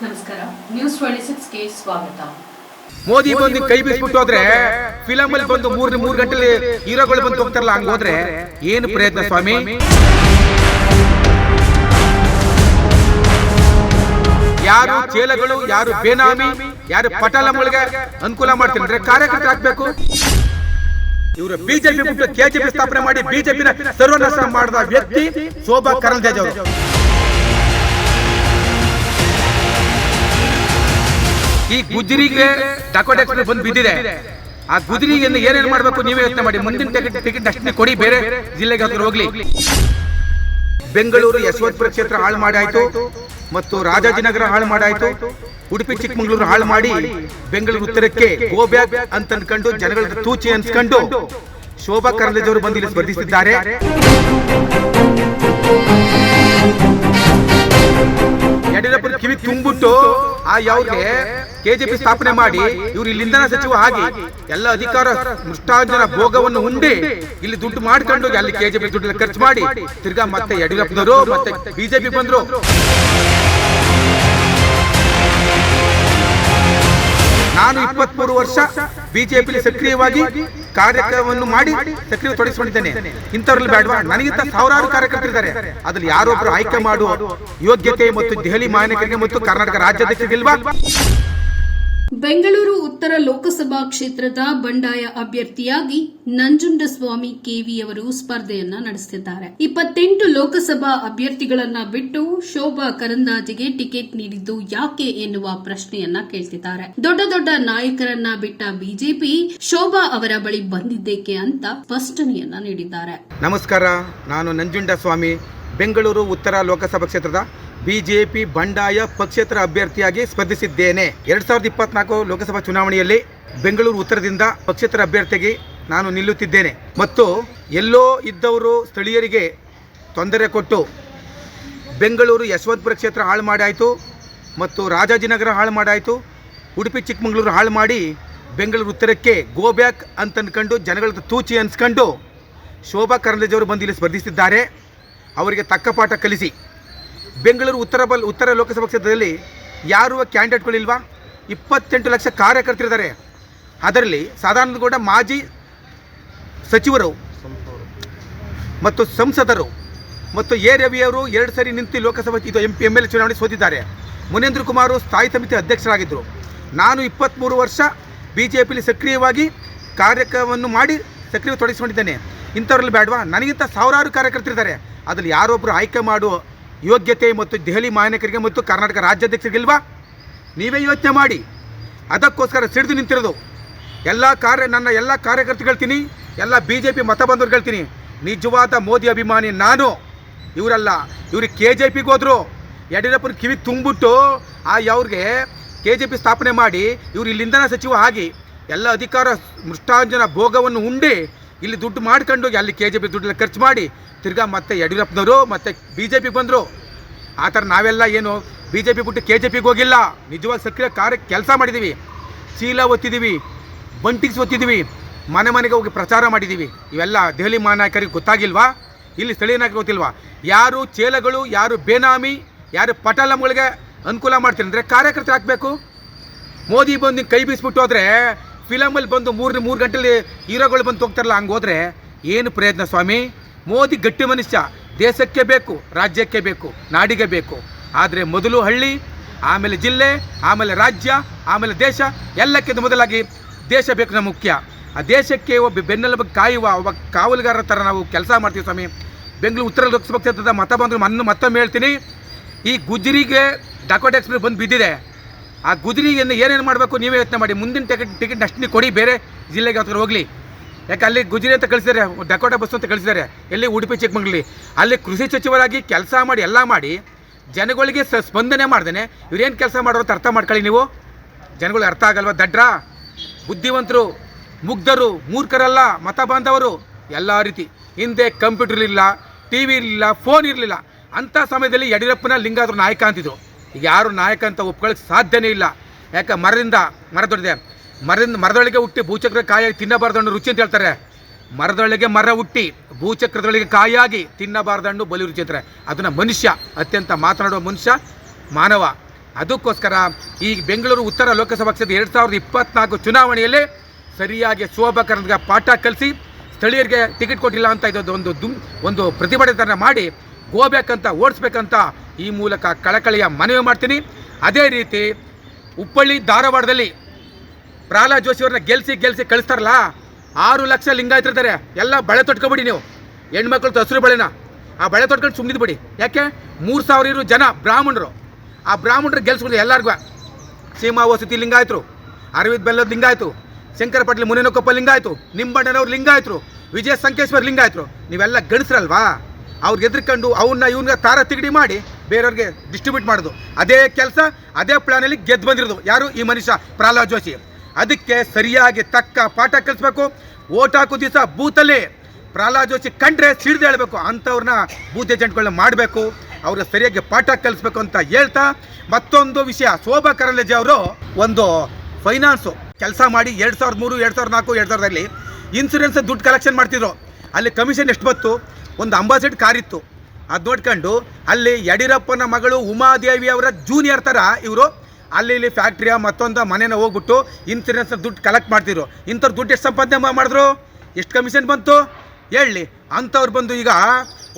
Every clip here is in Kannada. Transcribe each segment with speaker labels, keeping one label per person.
Speaker 1: ನಮಸ್ಕಾರ, ನ್ಯೂಸ್ 26ಗೆ ಸ್ವಾಗತ.
Speaker 2: ಮೋದಿ ಬಂದು ಕೈ ಬೀಸ್ಬಿಟ್ಟು ಹೋದ್ರೆ ಫಿಲಮ್ ಅಲ್ಲಿ ಬಂದು ಮೂರು ಗಂಟೆ ಹೀರೋಗಳು ಬಂದು ಹೋಗ್ತಾರಲ್ಲ, ಹಂಗ ಹೋದ್ರೆ ಏನು ಪ್ರಯತ್ನ ಸ್ವಾಮಿ? ಯಾರು ಚೇಲಗಳು, ಯಾರು ಬೇನಾಮಿ, ಯಾರು ಪಟಾಲಗಳಿಗೆ ಅನುಕೂಲ ಮಾಡ್ತೀನಿ ಅಂದ್ರೆ ಕಾರ್ಯಕರ್ತ ಆಗ್ಬೇಕು. ಇವರು ಬಿಜೆಪಿ ಬಿಟ್ಟು ಕೆಜೆಪಿ ಸ್ಥಾಪನೆ ಮಾಡಿ ಬಿಜೆಪಿನ ಸರ್ವನಾಶ ಮಾಡಿದ ವ್ಯಕ್ತಿ ಶೋಭಾ ಕರಂದ್ಲಾಜೆ ಅವರು. ಈ ಗುಜರಿಗೆ ಡಕೋಟಾ ಎಕ್ಸ್ಪ್ರೆಸ್ ಬಂದು ಬಿದ್ದಿದೆ. ಆ ಗುಜರಿಗೆ ಏನೇನು ಮಾಡಬೇಕು ನೀವೇ ಯೋಚನೆ ಮಾಡಿ. ಮುಂದಿನ ಟಿಕೆಟ್ ಅಷ್ಟೇ ಕೊಡಿ, ಬೇರೆ ಜಿಲ್ಲೆಗೆ ಹೋಗ್ಲಿ. ಬೆಂಗಳೂರು ಯಶವಂತಪುರ ಕ್ಷೇತ್ರ ಹಾಳು ಮಾಡಾಯ್ತು, ಮತ್ತು ರಾಜಾಜಿನಗರ ಹಾಳು ಮಾಡಾಯ್ತು, ಉಡುಪಿ ಚಿಕ್ಕಮಗಳೂರು ಹಾಳು ಮಾಡಿ ಬೆಂಗಳೂರು ಉತ್ತರಕ್ಕೆ ಗೋ ಬ್ಯಾಕ್ ಅಂತ ಅನ್ಕೊಂಡು ಜನಗಳ ತೂಚಿ ಅನ್ಸ್ಕೊಂಡು ಶೋಭಾ ಕರಂದ್ಲಾಜೆ ಅವರು ಬಂದು ಇಲ್ಲಿ ಸ್ಪರ್ಧಿಸಿದ್ದಾರೆ. ಯಡಿಯೂರಪ್ಪನ ಕಿವಿ ತುಂಬಿಟ್ಟು ಆ ಯಾವ್ಗೆ ಕೆಜೆಪಿ ಸ್ಥಾಪನೆ ಮಾಡಿ ಇವ್ರು ಇಲ್ಲಿ ಇಂಧನ ಸಚಿವ ಆಗಿ ಎಲ್ಲ ಅಧಿಕಾರ ಮುಷ್ಟಾಂಜನ ಭೋಗವನ್ನು ಉಂಡಿ ಇಲ್ಲಿ ದುಡ್ಡು ಮಾಡ್ಕೊಂಡು ಅಲ್ಲಿ ಕೆಜೆಪಿ ದುಡ್ಡು ಖರ್ಚು ಮಾಡಿ ತಿರ್ಗಾ ಮತ್ತೆ ಯಡಿಯೂರಪ್ಪನವರು ಮತ್ತೆ ಬಿಜೆಪಿ ಬಂದ್ರು. ನಾನು 23 ವರ್ಷ ಬಿಜೆಪಿ ಸಕ್ರಿಯವಾಗಿ ಕಾರ್ಯಕ್ರಮವನ್ನು ಮಾಡಿ ಸಕ್ರಿಯ ತೊಡಗಿಸಿಕೊಂಡಿದ್ದೇನೆ. ಇಂಥವ್ರಲ್ಲಿ ಬೇಡವಾ? ನನಗಿಂತ ಸಾವಿರಾರು ಕಾರ್ಯಕರ್ತರಿದ್ದಾರೆ. ಅದ್ರಲ್ಲಿ ಯಾರೊಬ್ರು ಆಯ್ಕೆ ಮಾಡುವ ಯೋಗ್ಯತೆ ಮತ್ತು ದೆಹಲಿ ಮಾನ್ಯಕರಿಗೆ ಮತ್ತು ಕರ್ನಾಟಕ ರಾಜ್ಯಾಧ್ಯಕ್ಷರಿಗಿಲ್ವಾ?
Speaker 1: ಬೆಂಗಳೂರು ಉತ್ತರ ಲೋಕಸಭಾ ಕ್ಷೇತ್ರದ ಬಂಡಾಯ ಅಭ್ಯರ್ಥಿಯಾಗಿ ನಂಜುಂಡಸ್ವಾಮಿ ಕೆವಿ ಅವರು ಸ್ಪರ್ಧೆಯನ್ನ ನಡೆಸುತ್ತಿದ್ದಾರೆ. 28 ಲೋಕಸಭಾ ಅಭ್ಯರ್ಥಿಗಳನ್ನ ಬಿಟ್ಟು ಶೋಭಾ ಕರಂದ್ಲಾಜೆಗೆ ಟಿಕೆಟ್ ನೀಡಿದ್ದು ಯಾಕೆ ಎನ್ನುವ ಪ್ರಶ್ನೆಯನ್ನ ಕೇಳ್ತಿದ್ದಾರೆ. ದೊಡ್ಡ ದೊಡ್ಡ ನಾಯಕರನ್ನ ಬಿಟ್ಟ ಬಿಜೆಪಿ ಶೋಭಾ ಅವರ ಬಳಿ ಬಂದಿದ್ದೇಕೆ ಅಂತ ಸ್ಪಷ್ಟನೆಯನ್ನ ನೀಡಿದ್ದಾರೆ.
Speaker 2: ನಮಸ್ಕಾರ, ನಾನು ನಂಜುಂಡಸ್ವಾಮಿ, ಬೆಂಗಳೂರು ಉತ್ತರ ಲೋಕಸಭಾ ಕ್ಷೇತ್ರದ ಬಿಜೆಪಿ ಬಂಡಾಯ ಪಕ್ಷೇತರ ಅಭ್ಯರ್ಥಿಯಾಗಿ ಸ್ಪರ್ಧಿಸಿದ್ದೇನೆ. 2024 ಲೋಕಸಭಾ ಚುನಾವಣೆಯಲ್ಲಿ ಬೆಂಗಳೂರು ಉತ್ತರದಿಂದ ಪಕ್ಷೇತರ ಅಭ್ಯರ್ಥಿಯಾಗಿ ನಾನು ನಿಲ್ಲುತ್ತಿದ್ದೇನೆ. ಮತ್ತು ಎಲ್ಲೋ ಇದ್ದವರು ಸ್ಥಳೀಯರಿಗೆ ತೊಂದರೆ ಕೊಟ್ಟು ಬೆಂಗಳೂರು ಯಶವಂತಪುರ ಕ್ಷೇತ್ರ ಹಾಳು ಮಾಡಾಯಿತು, ಮತ್ತು ರಾಜಾಜಿನಗರ ಹಾಳು ಮಾಡಾಯಿತು, ಉಡುಪಿ ಚಿಕ್ಕಮಗಳೂರು ಹಾಳು ಮಾಡಿ ಬೆಂಗಳೂರು ಉತ್ತರಕ್ಕೆ ಗೋ ಬ್ಯಾಕ್ ಅಂತ ಅನ್ಕೊಂಡು ಜನಗಳ ತೂಚಿ ಅನ್ಸ್ಕೊಂಡು ಶೋಭಾ ಕರಂದ್ಲಾಜೆ ಅವರು ಬಂದು ಇಲ್ಲಿ ಸ್ಪರ್ಧಿಸಿದ್ದಾರೆ. ಅವರಿಗೆ ತಕ್ಕ ಪಾಠ ಕಲಿಸಿ. ಬೆಂಗಳೂರು ಉತ್ತರ ಲೋಕಸಭಾ ಕ್ಷೇತ್ರದಲ್ಲಿ ಯಾರು ಕ್ಯಾಂಡಿಡೇಟ್ಗಳಿಲ್ವಾ? 28 ಲಕ್ಷ ಕಾರ್ಯಕರ್ತರಿದ್ದಾರೆ. ಅದರಲ್ಲಿ ಸದಾನಂದಗೌಡ ಮಾಜಿ ಸಚಿವರು ಮತ್ತು ಸಂಸದರು ಮತ್ತು ಎ ರವಿಯವರು 2 ಸರಿ ನಿಂತು ಲೋಕಸಭಾ MLA ಚುನಾವಣೆ ಸೋತಿದ್ದಾರೆ. ಮುನೇಂದ್ರ ಕುಮಾರ್ ಸ್ಥಾಯಿ ಸಮಿತಿ ಅಧ್ಯಕ್ಷರಾಗಿದ್ದರು. ನಾನು 23 ವರ್ಷ ಬಿಜೆಪಿಲಿ ಸಕ್ರಿಯವಾಗಿ ಕಾರ್ಯಕ್ರಮವನ್ನು ಮಾಡಿ ಸಕ್ರಿಯ ತೊಡಗಿಸಿಕೊಂಡಿದ್ದೇನೆ. ಇಂಥವ್ರಲ್ಲಿ ಬೇಡವಾ? ನನಗಿಂತ ಸಾವಿರಾರು ಕಾರ್ಯಕರ್ತರಿದ್ದಾರೆ. ಅದರಲ್ಲಿ ಯಾರೊಬ್ಬರು ಆಯ್ಕೆ ಮಾಡುವ ಯೋಗ್ಯತೆ ಮತ್ತು ದೆಹಲಿ ಮಾನ್ಯಕರಿಗೆ ಮತ್ತು ಕರ್ನಾಟಕ ರಾಜ್ಯಾಧ್ಯಕ್ಷರಿಗಿಲ್ವಾ? ನೀವೇ ಯೋಚನೆ ಮಾಡಿ. ಅದಕ್ಕೋಸ್ಕರ ಸಿಡಿದು ನಿಂತಿರೋದು ನನ್ನ ಎಲ್ಲ ಕಾರ್ಯಕರ್ತರು ಹೇಳ್ತೀನಿ, ಎಲ್ಲ ಬಿಜೆಪಿ ಮತ ಬಂದವ್ರು ಹೇಳ್ತೀನಿ, ನಿಜವಾದ ಮೋದಿ ಅಭಿಮಾನಿ ನಾನು. ಇವರಲ್ಲ. ಇವ್ರಿಗೆ ಕೆಜೆಪಿಗೆ ಹೋದ್ರು. ಯಡಿಯೂರಪ್ಪನ ಕಿವಿ ತುಂಬಿಟ್ಟು ಆ ಯಾವ್ರಿಗೆ ಕೆಜೆಪಿ ಸ್ಥಾಪನೆ ಮಾಡಿ ಇವ್ರು ಇಲ್ಲಿ ಇಂಧನ ಸಚಿವ ಆಗಿ ಎಲ್ಲ ಅಧಿಕಾರ ಮುಷ್ಟಾಂಜನ ಭೋಗವನ್ನು ಉಂಡಿ ಇಲ್ಲಿ ದುಡ್ಡು ಮಾಡ್ಕೊಂಡು ಅಲ್ಲಿ ಕೆಜೆಪಿ ದುಡ್ಡು ಖರ್ಚು ಮಾಡಿ ತಿರ್ಗಾ ಮತ್ತೆ ಯಡಿಯೂರಪ್ಪನವರು ಮತ್ತೆ ಬಿಜೆಪಿಗೆ ಬಂದರು. ಆ ಥರ ನಾವೆಲ್ಲ ಏನು ಬಿಜೆಪಿ ಬಿಟ್ಟು ಕೆಜೆಪಿಗೆ ಹೋಗಿಲ್ಲ. ನಿಜವಾಗಿ ಸಕ್ರಿಯ ಕೆಲಸ ಮಾಡಿದ್ದೀವಿ. ಚೀಲ ಒತ್ತಿದ್ದೀವಿ, ಬಂಟಿಕ್ಸ್ ಒತ್ತಿದ್ದೀವಿ, ಮನೆ ಮನೆಗೆ ಹೋಗಿ ಪ್ರಚಾರ ಮಾಡಿದ್ದೀವಿ. ಇವೆಲ್ಲ ದೆಹಲಿ ನಾಯಕರಿಗೆ ಗೊತ್ತಾಗಿಲ್ವಾ? ಇಲ್ಲಿ ಸ್ಥಳೀಯ ನಾಯಕರಿಗೆ ಗೊತ್ತಿಲ್ವಾ? ಯಾರು ಚೇಲಗಳು, ಯಾರು ಬೇನಾಮಿ, ಯಾರು ಪಟಾಲಂಗಳಿಗೆ ಅನುಕೂಲ ಮಾಡ್ತೀನಿ ಅಂದರೆ ಕಾರ್ಯಕರ್ತರು ಹಾಕಬೇಕು. ಮೋದಿ ಬಂದು ಕೈ ಬೀಸ್ಬಿಟ್ಟು ಹೋದ್ರೆ ಫಿಲಮಲ್ಲಿ ಬಂದು ಮೂರು ಗಂಟೆಲಿ ಹೀರೋಗಳು ಬಂದು ಹೋಗ್ತಾರಲ್ಲ, ಹಂಗೆ ಹೋದ್ರೆ ಏನು ಪ್ರಯತ್ನ ಸ್ವಾಮಿ? ಮೋದಿ ಗಟ್ಟಿ ಮನುಷ್ಯ. ದೇಶಕ್ಕೆ ಬೇಕು, ರಾಜ್ಯಕ್ಕೆ ಬೇಕು, ನಾಡಿಗೆ ಬೇಕು. ಆದರೆ ಮೊದಲು ಹಳ್ಳಿ, ಆಮೇಲೆ ಜಿಲ್ಲೆ, ಆಮೇಲೆ ರಾಜ್ಯ, ಆಮೇಲೆ ದೇಶ. ಎಲ್ಲಕ್ಕಿಂತ ಮೊದಲಾಗಿ ದೇಶ ಬೇಕು ನಮಗೆ ಮುಖ್ಯ. ಆ ದೇಶಕ್ಕೆ ಒಬ್ಬ ಬೆನ್ನೆಲುಬು ಕಾಯುವ ಒಬ್ಬ ಕಾವಲುಗಾರರ ಥರ ನಾವು ಕೆಲಸ ಮಾಡ್ತೀವಿ ಸ್ವಾಮಿ. ಬೆಂಗಳೂರು ಉತ್ತರ ಲೋಕಸಭಾ ಕ್ಷೇತ್ರದ ಮತ ಬಂದರು ಮತ್ತೊಮ್ಮೆ ಹೇಳ್ತೀನಿ, ಈ ಗುಜರಿಗೆ ಡಕೋಟಾ ಎಕ್ಸ್ಪ್ರೆಸ್ ಬಂದು ಬಿದ್ದಿದೆ. ಆ ಗುಜರಿಗೆ ಏನೇನು ಮಾಡಬೇಕು ನೀವೇ ಯೋಚನೆ ಮಾಡಿ. ಮುಂದಿನ ಟಿಕೆಟ್ ಅಷ್ಟೇ ಕೊಡಿ, ಬೇರೆ ಜಿಲ್ಲೆಗೆ ಹೋಗ್ಲಿ. ಯಾಕೆ ಅಲ್ಲಿ ಗುಜರಿ ಅಂತ ಕಳಿಸಿದ್ದಾರೆ, ಡಕೋಟಾ ಬಸ್ ಅಂತ ಕಳಿಸಿದ್ದಾರೆ. ಎಲ್ಲಿ? ಉಡುಪಿ ಚಿಕ್ಕಮಗಳೂರಲ್ಲಿ. ಅಲ್ಲಿ ಕೃಷಿ ಸಚಿವರಾಗಿ ಕೆಲಸ ಮಾಡಿ ಎಲ್ಲ ಮಾಡಿ ಜನಗಳಿಗೆ ಸ್ಪಂದನೆ ಮಾಡ್ದೇನೆ ಇವ್ರೇನು ಕೆಲಸ ಮಾಡೋರು ಅಂತ ಅರ್ಥ ಮಾಡ್ಕೊಳ್ಳಿ ನೀವು. ಜನಗಳು ಅರ್ಥ ಆಗಲ್ವ? ದಡ್ರ, ಬುದ್ಧಿವಂತರು, ಮುಗ್ಧರು, ಮೂರ್ಖರಲ್ಲ, ಮತ ಬಾಂಧವರು ಎಲ್ಲ ರೀತಿ. ಹಿಂದೆ ಕಂಪ್ಯೂಟರ್ ಇರಲಿಲ್ಲ, ಟಿ ವಿ ಇರಲಿಲ್ಲ, ಫೋನ್ ಇರಲಿಲ್ಲ. ಅಂಥ ಸಮಯದಲ್ಲಿ ಯಡಿಯೂರಪ್ಪನ ಲಿಂಗಾದ್ರು ನಾಯಕ ಅಂತಿದ್ರು. ಈಗ ಯಾರು ನಾಯಕ ಅಂತ ಒಪ್ಕೊಳ್ಳೋಕ್ಕೆ ಸಾಧ್ಯನೇ ಇಲ್ಲ. ಯಾಕೆ? ಮರ ದೊಡ್ಡದೆ, ಮರದೊಳಗೆ ಹುಟ್ಟಿ ಭೂಚಕ್ರ ಕಾಯಾಗಿ ತಿನ್ನಬಾರ್ದು ರುಚಿ ಅಂತ ಹೇಳ್ತಾರೆ. ಮರದೊಳಗೆ ಮರ ಹುಟ್ಟಿ ಭೂಚಕ್ರದೊಳಗೆ ಕಾಯಾಗಿ ತಿನ್ನಬಾರ್ದು ಬಲಿ ರುಚಿ ಅಂತಾರೆ. ಅದನ್ನು ಮನುಷ್ಯ, ಅತ್ಯಂತ ಮಾತನಾಡುವ ಮನುಷ್ಯ ಮಾನವ. ಅದಕ್ಕೋಸ್ಕರ ಈ ಬೆಂಗಳೂರು ಉತ್ತರ ಲೋಕಸಭಾ ಕ್ಷೇತ್ರ 2024 ಚುನಾವಣೆಯಲ್ಲಿ ಸರಿಯಾಗಿ ಶೋಭಾ ಕರಂದ್ಲಾಜೆ ಪಾಠ ಕಲಿಸಿ ಸ್ಥಳೀಯರಿಗೆ ಟಿಕೆಟ್ ಕೊಟ್ಟಿಲ್ಲ ಅಂತ ಇದೊಂದು ಒಂದು ಪ್ರತಿಭಟನೆ ಮಾಡಿ ಗೋಬೇಕಂತ ಓಡಿಸ್ಬೇಕಂತ ಈ ಮೂಲಕ ಕಳಕಳಿಯ ಮನವಿ ಮಾಡ್ತೀನಿ. ಅದೇ ರೀತಿ ಹುಬ್ಬಳ್ಳಿ ಧಾರವಾಡದಲ್ಲಿ ಪ್ರಹ್ಲಾದ್ ಜೋಶಿ ಅವ್ರನ್ನ ಗೆಲ್ಸಿ ಕಳಿಸ್ತಾರಲ್ಲ, 6 ಲಕ್ಷ ಲಿಂಗಾಯತರಿದ್ದಾರೆ. ಎಲ್ಲ ಬಳೆ ತೊಟ್ಕೊಬಿಡಿ ನೀವು, ಹೆಣ್ಮಕ್ಳು ಹಸಿರು ಬಳೆನ ಆ ಬಳೆ ತೊಟ್ಕೊಂಡು ಸುಮ್ಮನಿದ್ದು ಬಿಡಿ. ಯಾಕೆ 3,000 ಜನ ಬ್ರಾಹ್ಮಣರು, ಆ ಬ್ರಾಹ್ಮಣರು ಗೆಲ್ಸ್ಬಿಡಿ ಎಲ್ಲರಿಗೂ. ಸೀಮಾ ವಸತಿ ಲಿಂಗಾಯತರು, ಅರವಿಂದ್ ಬೆಲ್ಲದ ಲಿಂಗಾಯತು, ಶಂಕರ ಪಾಟೀಲ್ ಮುನೇನಕೊಪ್ಪ ಲಿಂಗಾಯತು, ನಿಂಬಣ್ಣನವ್ರು ಲಿಂಗಾಯತರು, ವಿಜಯ ಸಂಕೇಶ್ವರ್ ಲಿಂಗಾಯತರು. ನೀವೆಲ್ಲ ಗಣಿಸ್ರಲ್ವಾ? ಅವ್ರಿಗೆ ಎದ್ರಿಕೊಂಡು ಅವನ್ನ ಇವನ್ನ ತಾರ ತಿಗಡಿ ಮಾಡಿ ಬೇರೆಯವ್ರಿಗೆ ಡಿಸ್ಟ್ರಿಬ್ಯೂಟ್ ಮಾಡೋದು. ಅದೇ ಕೆಲಸ, ಅದೇ ಪ್ಲಾನಲ್ಲಿ ಗೆದ್ದು ಬಂದಿರೋದು ಯಾರು? ಈ ಮನುಷ್ಯ ಪ್ರಹ್ಲಾದ್ ಜೋಶಿ. ಅದಕ್ಕೆ ಸರಿಯಾಗಿ ತಕ್ಕ ಪಾಠ ಕಲಿಸ್ಬೇಕು. ಓಟ್ ಹಾಕೋ ದಿವಸ ಬೂತಲ್ಲಿ ಪ್ರಹ್ಲಾದ್ ಜೋಶಿ ಕಂಡ್ರೆ ಸಿಡ್ದು ಹೇಳಬೇಕು. ಅಂಥವ್ರನ್ನ ಬೂತ್ ಏಜೆಂಟ್ಗಳನ್ನ ಮಾಡಬೇಕು, ಅವ್ರಿಗೆ ಸರಿಯಾಗಿ ಪಾಠ ಕಲಿಸ್ಬೇಕು ಅಂತ ಹೇಳ್ತಾ, ಮತ್ತೊಂದು ವಿಷಯ, ಶೋಭಾ ಕರಂದ್ಲಾಜೆ ಅವರು ಒಂದು ಫೈನಾನ್ಸು ಕೆಲಸ ಮಾಡಿ 2003, 2004, 2000ರಲ್ಲಿ ಇನ್ಸೂರೆನ್ಸ್ ದುಡ್ಡು ಕಲೆಕ್ಷನ್ ಮಾಡ್ತಿದ್ರು. ಅಲ್ಲಿ ಕಮಿಷನ್ ಎಷ್ಟು ಬಂತು? ಒಂದು ಅಂಬಾಸಿಡ್ ಕಾರ್ ಇತ್ತು. ಅದು ನೋಡ್ಕೊಂಡು ಅಲ್ಲಿ ಯಡಿಯೂರಪ್ಪನ ಮಗಳು ಉಮಾದೇವಿ ಅವರ ಜೂನಿಯರ್ ಥರ ಇವರು ಅಲ್ಲಿ ಫ್ಯಾಕ್ಟ್ರಿಯ ಮತ್ತೊಂದು ಮನೇನ ಹೋಗ್ಬಿಟ್ಟು ಇನ್ಸೂರೆನ್ಸ್ ದುಡ್ಡು ಕಲೆಕ್ಟ್ ಮಾಡ್ತಿದ್ರು. ಇಂಥವ್ರು ದುಡ್ಡು ಎಷ್ಟು ಸಂಪಾದನೆ ಮಾಡಿದ್ರು? ಎಷ್ಟು ಕಮಿಷನ್ ಬಂತು ಹೇಳಿ? ಅಂಥವ್ರು ಬಂದು ಈಗ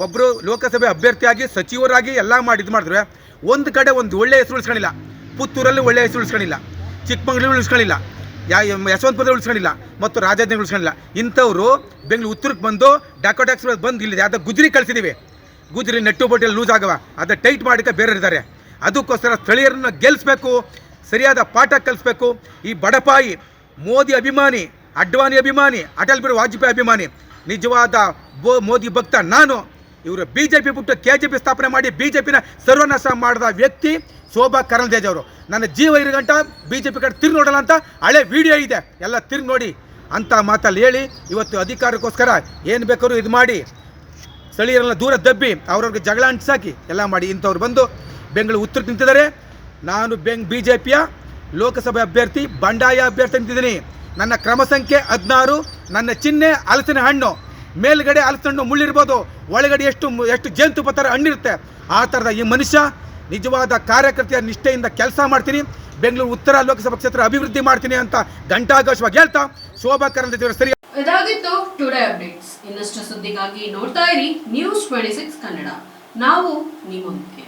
Speaker 2: ಒಬ್ಬರು ಲೋಕಸಭೆ ಅಭ್ಯರ್ಥಿಯಾಗಿ ಸಚಿವರಾಗಿ ಎಲ್ಲ ಮಾಡಿ ಇದು ಮಾಡಿದ್ರೆ ಒಂದು ಕಡೆ ಒಂದು ಒಳ್ಳೆಯ ಹೆಸರು ಉಳಿಸ್ಕೊಂಡಿಲ್ಲ. ಪುತ್ತೂರಲ್ಲಿ ಒಳ್ಳೆಯ ಹೆಸರು ಉಳಿಸ್ಕೊಂಡಿಲ್ಲ, ಚಿಕ್ಕಮಗಳೂರು ಉಳಿಸ್ಕೊಂಡಿಲ್ಲ, ಯಶವಂತಪುರ ಉಳಿಸ್ಕೊಂಡಿಲ್ಲ, ಮತ್ತು ರಾಜಧಾನಿ ಉಳಿಸ್ಕೊಂಡಿಲ್ಲ. ಇಂಥವ್ರು ಬೆಂಗಳೂರು ಉತ್ತರಕ್ಕೆ ಬಂದು ಡಾಕೋಟಾ ಎಕ್ಸ್ಪ್ರೆಸ್ ಬಂದು ಇಲ್ಲಿ ಯಾವುದೋ ಗುಜರಿ ಕಳಿಸಿದ್ದೀವಿ. ಗುಜರಿ ನೆಟ್ಟು ಬೋಟಲ್ಲಿ ಲೂಸ್ ಆಗವ, ಅದು ಟೈಟ್ ಮಾಡಿಕ ಬೇರೆ ಇದ್ದಾರೆ. ಅದಕ್ಕೋಸ್ಕರ ಸ್ಥಳೀಯರನ್ನ ಗೆಲ್ಲಿಸ್ಬೇಕು, ಸರಿಯಾದ ಪಾಠ ಕಲಿಸ್ಬೇಕು. ಈ ಬಡಪಾಯಿ ಮೋದಿ ಅಭಿಮಾನಿ, ಅಡ್ವಾಣಿ ಅಭಿಮಾನಿ, ಅಟಲ್ ಬಿಹಾರಿ ವಾಜಪೇಯಿ ಅಭಿಮಾನಿ, ನಿಜವಾದ ಮೋದಿ ಭಕ್ತ ನಾನು. ಇವರು BJP ಬಿಟ್ಟು KJP ಸ್ಥಾಪನೆ ಮಾಡಿ BJPನ ಸರ್ವನಾಶ ಮಾಡಿದ ವ್ಯಕ್ತಿ ಶೋಭಾ ಕರಂದ್ಲಾಜೆ ಅವರು. ನನ್ನ ಜೀವ ಇರುಗಂಟ BJP ಕಡೆ ತಿರುಗಿ ನೋಡಲ್ಲ ಅಂತ ಹಳೆ ವಿಡಿಯೋ ಇದೆ, ಎಲ್ಲ ತಿರುಗಿ ನೋಡಿ ಅಂತ ಮಾತಲ್ಲಿ ಹೇಳಿ ಇವತ್ತು ಅಧಿಕಾರಕ್ಕೋಸ್ಕರ ಏನು ಬೇಕಾದ್ರೂ ಇದು ಮಾಡಿ ಸ್ಥಳೀಯರೆಲ್ಲ ದೂರ ದಬ್ಬಿ ಅವ್ರವ್ರಿಗೆ ಜಗಳ ಅಂಟಿಸಾಕಿ ಎಲ್ಲ ಮಾಡಿ ಇಂಥವ್ರು ಬಂದು ಬೆಂಗಳೂರು ಉತ್ತರಕ್ಕೆ ನಿಂತಿದ್ದಾರೆ. ನಾನು BJPಯ ಲೋಕಸಭೆ ಅಭ್ಯರ್ಥಿ, ಬಂಡಾಯ ಅಭ್ಯರ್ಥಿ ನಿಂತಿದ್ದೀನಿ. ನನ್ನ ಕ್ರಮ ಸಂಖ್ಯೆ 16. ನನ್ನ ಚಿಹ್ನೆ ಹಲಸಿನ ಹಣ್ಣು. ಮೇಲ್ಗಡೆ ಹಲಸಿನ ಹಣ್ಣು ಮುಳ್ಳಿರ್ಬೋದು, ಒಳಗಡೆ ಎಷ್ಟು ಜೇನುತುಪ್ಪ ಥರ ಹಣ್ಣಿರುತ್ತೆ. ಆ ಥರದ ಈ ಮನುಷ್ಯ ನಿಜವಾದ ಕಾರ್ಯಕರ್ತೆಯ ನಿಷ್ಠೆಯಿಂದ ಕೆಲಸ ಮಾಡ್ತೀನಿ, ಬೆಂಗಳೂರು ಉತ್ತರ ಲೋಕಸಭಾ ಕ್ಷೇತ್ರ ಅಭಿವೃದ್ಧಿ ಮಾಡ್ತೀನಿ ಅಂತ ಘಂಟಾಘೋಷವಾಗಿ ಹೇಳ್ತಾ ಶೋಭಾ ಕರಂದ್ಲಾಜೆ ಸರಿ.
Speaker 1: ಇದಾಗಿತ್ತು ಟುಡೇ ಅಪ್ಡೇಟ್ಸ್. ಇನ್ನಷ್ಟು ಸುದ್ದಿಗಾಗಿ ನೋಡ್ತಾ ಇರಿ News 26 ಕನ್ನಡ. ನಾವು ನಿಮ್ಮೊಂದಿಗೆ.